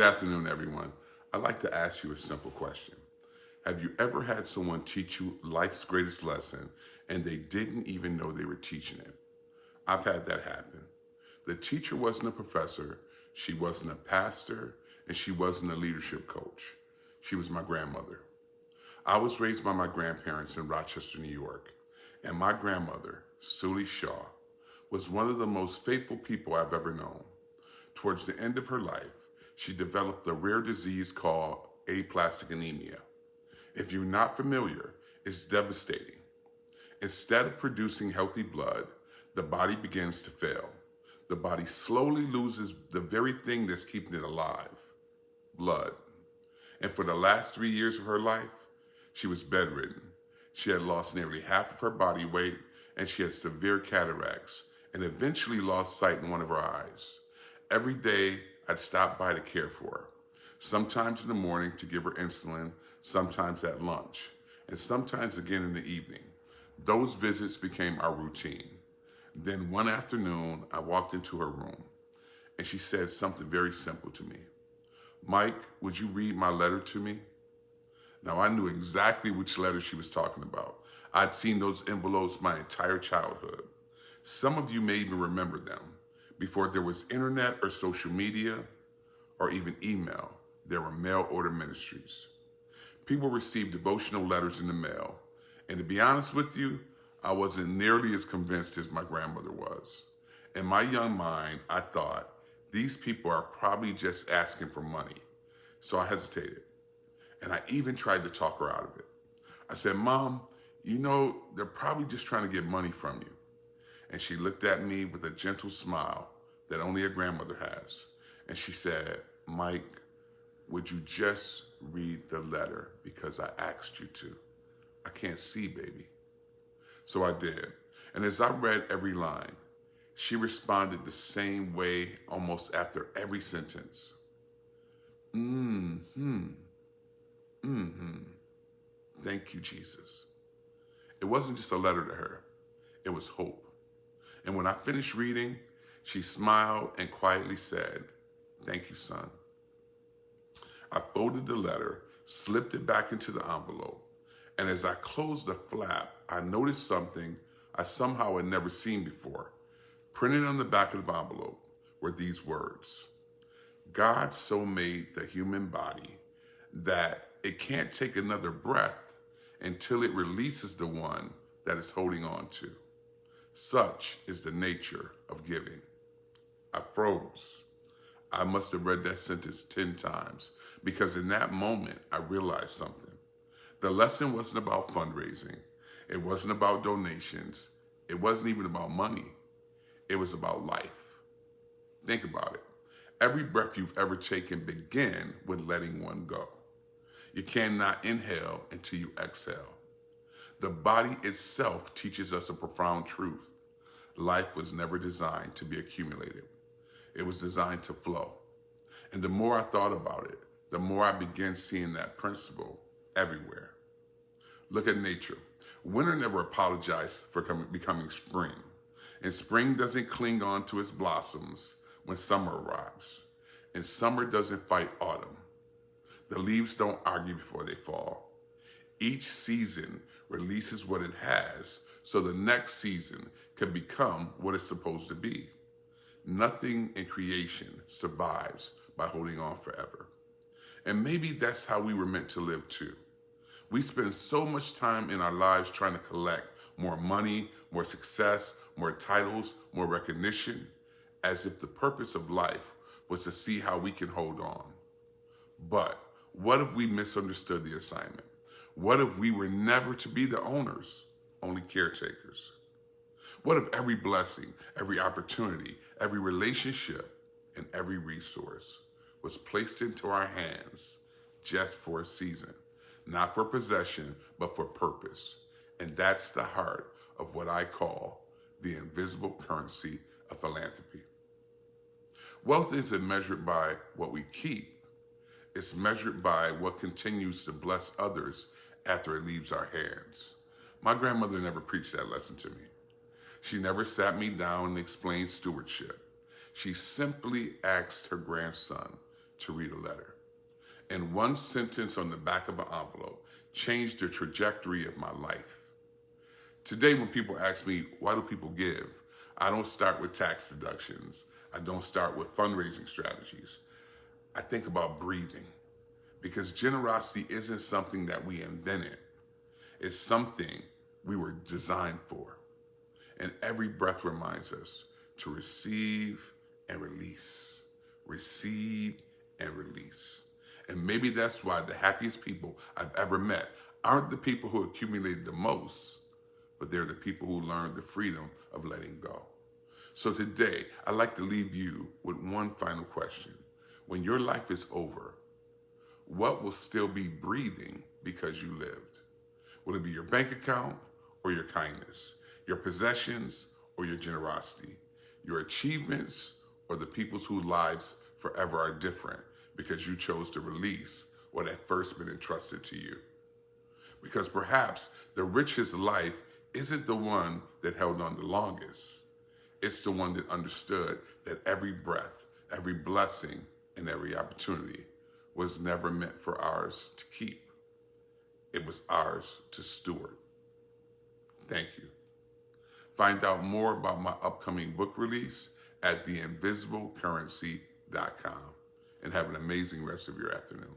afternoon, everyone. I'd like to ask you a simple question. Have you ever had someone teach you life's greatest lesson and they didn't even know they were teaching it? I've had that happen. The teacher wasn't a professor, she wasn't a pastor, and she wasn't a leadership coach. She was my grandmother. I was raised by my grandparents in Rochester, New York, and my grandmother, Suli Shaw, was one of the most faithful people I've ever known. Towards the end of her life, she developed a rare disease called aplastic anemia. If you're not familiar, it's devastating. Instead of producing healthy blood, the body begins to fail. The body slowly loses the very thing that's keeping it alive, blood. And for the last 3 years of her life, she was bedridden. She had lost nearly half of her body weight, and she had severe cataracts, and eventually lost sight in one of her eyes. Every day, I'd stop by to care for her. Sometimes in the morning to give her insulin, sometimes at lunch, and sometimes again in the evening. Those visits became our routine. Then one afternoon, I walked into her room, and she said something very simple to me. "Mike, would you read my letter to me?" Now, I knew exactly which letter she was talking about. I'd seen those envelopes my entire childhood. Some of you may even remember them. Before there was internet or social media or even email, there were mail order ministries. People received devotional letters in the mail. And to be honest with you, I wasn't nearly as convinced as my grandmother was. In my young mind, I thought, these people are probably just asking for money. So I hesitated. And I even tried to talk her out of it. I said, "Mom, you know, they're probably just trying to get money from you." And she looked at me with a gentle smile that only a grandmother has. And she said, "Mike, would you just read the letter because I asked you to? I can't see, baby." So I did. And as I read every line, she responded the same way almost after every sentence. Mm-hmm. Mm-hmm. Thank you, Jesus. It wasn't just a letter to her. It was hope. And when I finished reading, she smiled and quietly said, "Thank you, son." I folded the letter, slipped it back into the envelope, and as I closed the flap, I noticed something I somehow had never seen before. Printed on the back of the envelope were these words: "God so made the human body that it can't take another breath until it releases the one that it's holding on to. Such is the nature of giving." I froze. I must have read that sentence 10 times because in that moment, I realized something. The lesson wasn't about fundraising. It wasn't about donations. It wasn't even about money. It was about life. Think about it. Every breath you've ever taken began with letting one go. You cannot inhale until you exhale. The body itself teaches us a profound truth. Life was never designed to be accumulated. It was designed to flow. And the more I thought about it, the more I began seeing that principle everywhere. Look at nature. Winter never apologized for becoming spring. And spring doesn't cling on to its blossoms when summer arrives. And summer doesn't fight autumn. The leaves don't argue before they fall. Each season releases what it has so the next season can become what it's supposed to be. Nothing in creation survives by holding on forever. And maybe that's how we were meant to live too. We spend so much time in our lives trying to collect more money, more success, more titles, more recognition, as if the purpose of life was to see how we can hold on. But what if we misunderstood the assignment? What if we were never to be the owners, only caretakers? What if every blessing, every opportunity, every relationship, and every resource was placed into our hands just for a season, not for possession, but for purpose? And that's the heart of what I call the invisible currency of philanthropy. Wealth isn't measured by what we keep. It's measured by what continues to bless others after it leaves our hands. My grandmother never preached that lesson to me. She never sat me down and explained stewardship. She simply asked her grandson to read a letter. And one sentence on the back of an envelope changed the trajectory of my life. Today, when people ask me, why do people give? I don't start with tax deductions. I don't start with fundraising strategies. I think about breathing, because generosity isn't something that we invented. It's something we were designed for. And every breath reminds us to receive and release. Receive and release. And maybe that's why the happiest people I've ever met aren't the people who accumulated the most, but they're the people who learned the freedom of letting go. So today, I'd like to leave you with one final question. When your life is over, what will still be breathing because you lived? Will it be your bank account or your kindness? Your possessions or your generosity? Your achievements or the people's whose lives forever are different because you chose to release what had first been entrusted to you? Because perhaps the richest life isn't the one that held on the longest. It's the one that understood that every breath, every blessing, and every opportunity was never meant for ours to keep. It was ours to steward. Thank you. Find out more about my upcoming book release at theinvisiblecurrency.com, and have an amazing rest of your afternoon.